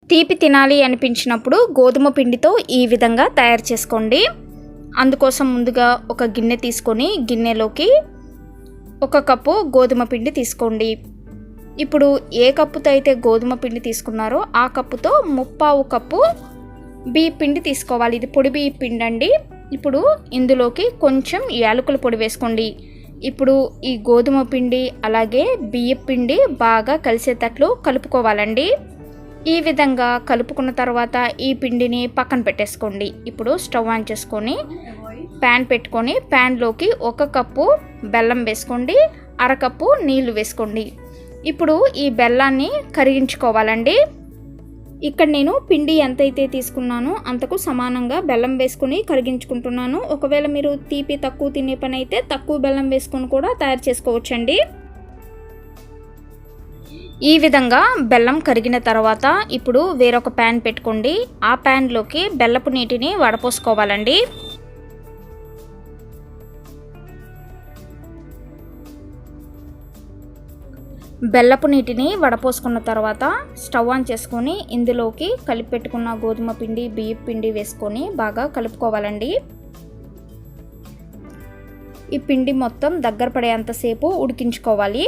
తీపి తినాలి అనిపించినప్పుడు గోధుమ పిండితో ఈ విధంగా తయారు చేసుకోండి. అందుకోసం ముందుగా ఒక గిన్నె తీసుకొని గిన్నెలోకి 1 కప్పు గోధుమ పిండి తీసుకోండి. ఇప్పుడు ఏ కప్పుతో అయితే గోధుమ పిండి తీసుకున్నారో ఆ కప్పుతో 3/4 కప్పు బియ్య పిండి తీసుకోవాలి. ఇది పొడి బియ్య పిండి అండి. ఇప్పుడు ఇందులోకి కొంచెం యాలకుల పొడి వేసుకోండి. ఇప్పుడు ఈ గోధుమ పిండి అలాగే బియ్య పిండి బాగా కలిసేటట్లు కలుపుకోవాలండి. ఈ విధంగా కలుపుకున్న తర్వాత ఈ పిండిని పక్కన పెట్టేసుకోండి. ఇప్పుడు స్టవ్ ఆన్ చేసుకొని ప్యాన్ పెట్టుకొని ప్యాన్లోకి 1 కప్పు బెల్లం వేసుకోండి, 1/2 కప్పు నీళ్లు వేసుకోండి. ఇప్పుడు ఈ బెల్లాన్ని కరిగించుకోవాలండి. ఇక్కడ నేను పిండి ఎంతైతే తీసుకున్నానో అంతకు సమానంగా బెల్లం వేసుకొని కరిగించుకుంటున్నాను. ఒకవేళ మీరు తీపి తక్కువ తినే పని అయితే తక్కువ బెల్లం వేసుకొని కూడా తయారు చేసుకోవచ్చండి. ఈ విధంగా బెల్లం కరిగిన తర్వాత ఇప్పుడు వేరొక ప్యాన్ పెట్టుకోండి. ఆ ప్యాన్లోకి బెల్లపు నీటిని వడపోసుకోవాలండి. బెల్లపు నీటిని వడపోసుకున్న తర్వాత స్టవ్ ఆన్ చేసుకొని ఇందులోకి కలిపి పెట్టుకున్న గోధుమ పిండి బియ్య పిండి వేసుకొని బాగా కలుపుకోవాలండి. ఈ పిండి మొత్తం దగ్గర పడేంతసేపు ఉడికించుకోవాలి.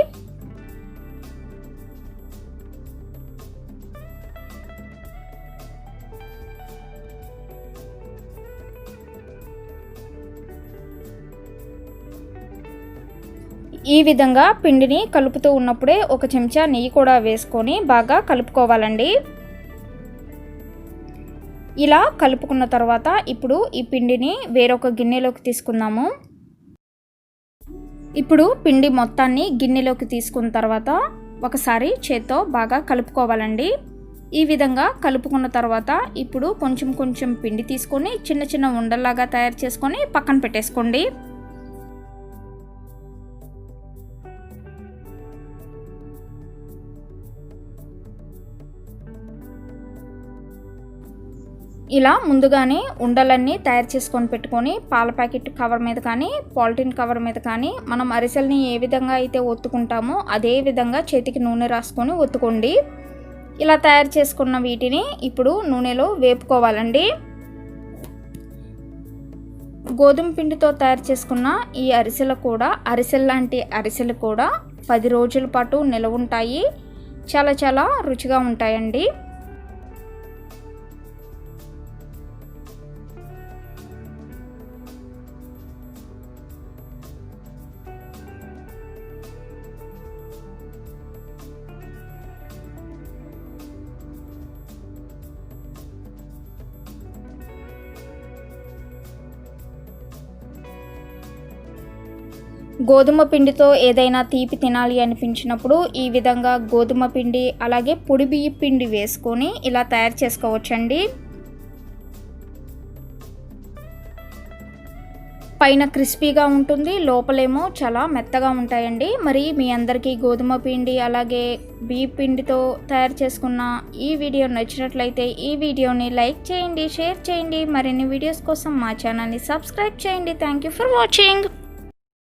ఈ విధంగా పిండిని కలుపుతూ ఉన్నప్పుడే 1 చెంచా నెయ్యి కూడా వేసుకొని బాగా కలుపుకోవాలండి. ఇలా కలుపుకున్న తర్వాత ఇప్పుడు ఈ పిండిని వేరొక గిన్నెలోకి తీసుకుందాము. ఇప్పుడు పిండి మొత్తాన్ని గిన్నెలోకి తీసుకున్న తర్వాత ఒకసారి చేత్తో బాగా కలుపుకోవాలండి. ఈ విధంగా కలుపుకున్న తర్వాత ఇప్పుడు కొంచెం కొంచెం పిండి తీసుకొని చిన్న చిన్న ఉండల్లాగా తయారు చేసుకొని పక్కన పెట్టేసుకోండి. ఇలా ముందుగానే ఉండలన్నీ తయారు చేసుకొని పెట్టుకొని పాల ప్యాకెట్ కవర్ మీద కానీ పాలిథిన్ కవర్ మీద కానీ మనం అరిసెల్ని ఏ విధంగా అయితే ఒత్తుకుంటామో అదే విధంగా చేతికి నూనె రాసుకొని ఒత్తుకోండి. ఇలా తయారు చేసుకున్న వీటిని ఇప్పుడు నూనెలో వేపుకోవాలండి. గోధుమ పిండితో తయారు చేసుకున్న ఈ అరిసెలు లాంటి అరిసెలు కూడా 10 రోజుల పాటు నిలవ ఉంటాయి. చాలా రుచిగా ఉంటాయండి. గోధుమ పిండితో ఏదైనా తీపి తినాలి అనిపించినప్పుడు ఈ విధంగా గోధుమ పిండి అలాగే పొడి బియ్య పిండి వేసుకొని ఇలా తయారు చేసుకోవచ్చండి. పైన క్రిస్పీగా ఉంటుంది, లోపలేమో చాలా మెత్తగా ఉంటాయండి. మరి మీ అందరికీ గోధుమ పిండి అలాగే బియ్య పిండితో తయారు చేసుకున్న ఈ వీడియో నచ్చినట్లయితే ఈ వీడియోని లైక్ చేయండి, షేర్ చేయండి. మరిన్ని వీడియోస్ కోసం మా ఛానల్ని సబ్స్క్రైబ్ చేయండి. Thank you for watching.